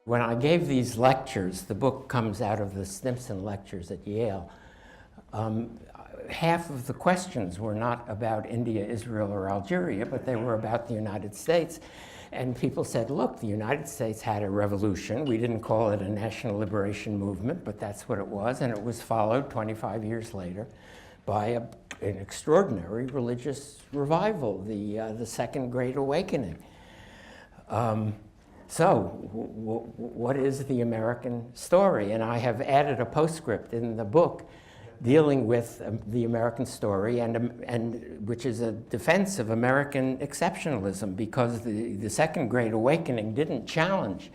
When I gave these lectures, the book comes out of the Stimson lectures at Yale, half of the questions were not about India, Israel, or Algeria, but they were about the United States. And people said, look, the United States had a revolution. We didn't call it a national liberation movement, but that's what it was. And it was followed 25 years later by an extraordinary religious revival, the Second Great Awakening. So what is the American story? And I have added a postscript in the book dealing with the American story, and which is a defense of American exceptionalism, because the Second Great Awakening didn't challenge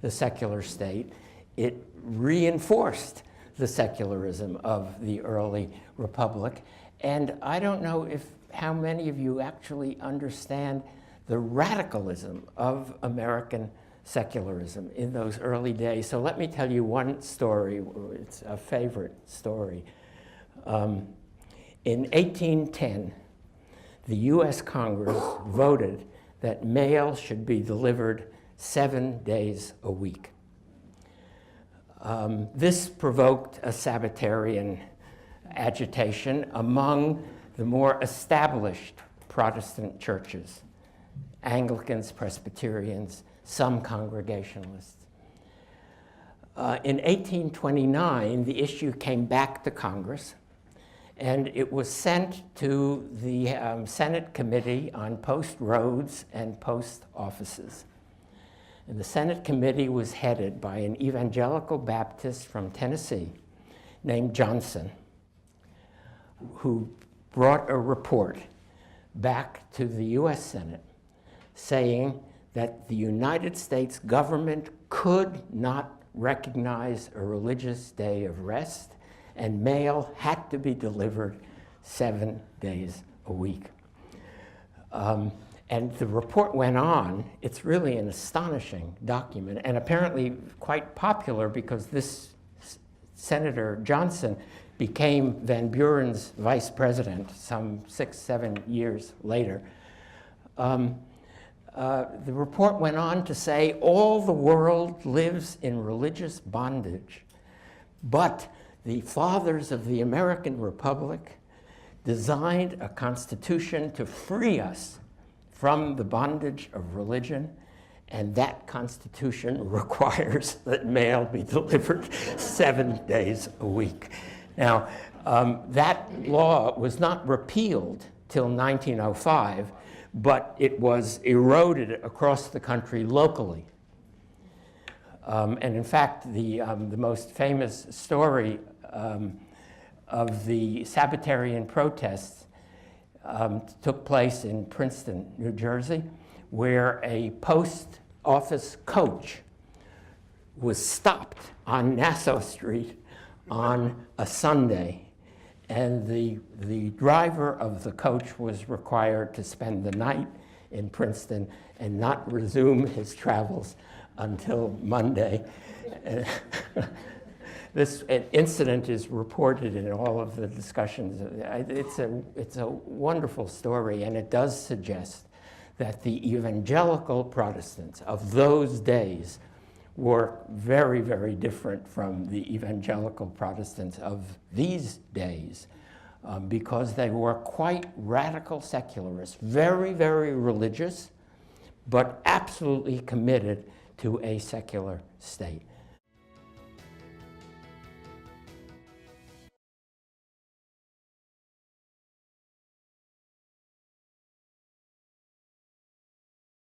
the secular state. It reinforced the secularism of the early republic. And I don't know how many of you actually understand the radicalism of American secularism in those early days. So let me tell you one story. It's a favorite story. In 1810, the US Congress voted that mail should be delivered 7 days a week. This provoked a Sabbatarian agitation among the more established Protestant churches, Anglicans, Presbyterians, some Congregationalists. In 1829, the issue came back to Congress, and it was sent to the Senate Committee on Post Roads and Post Offices. And the Senate Committee was headed by an evangelical Baptist from Tennessee named Johnson, who brought a report back to the US Senate saying that the United States government could not recognize a religious day of rest, and mail had to be delivered 7 days a week. And the report went on. It's really an astonishing document, and apparently quite popular, because this Senator Johnson became Van Buren's vice president some 6-7 years later. The report went on to say all the world lives in religious bondage, but the fathers of the American Republic designed a constitution to free us from the bondage of religion, and that constitution requires that mail be delivered 7 days a week. Now, that law was not repealed till 1905, but it was eroded across the country locally. And in fact, the most famous story of the Sabbatarian protests took place in Princeton, New Jersey, where a post office coach was stopped on Nassau Street on a Sunday, and the driver of the coach was required to spend the night in Princeton and not resume his travels until Monday. This incident is reported in all of the discussions. It's a wonderful story, and it does suggest that the evangelical Protestants of those days were very, very different from the evangelical Protestants of these days, because they were quite radical secularists, very, very religious, but absolutely committed to a secular state.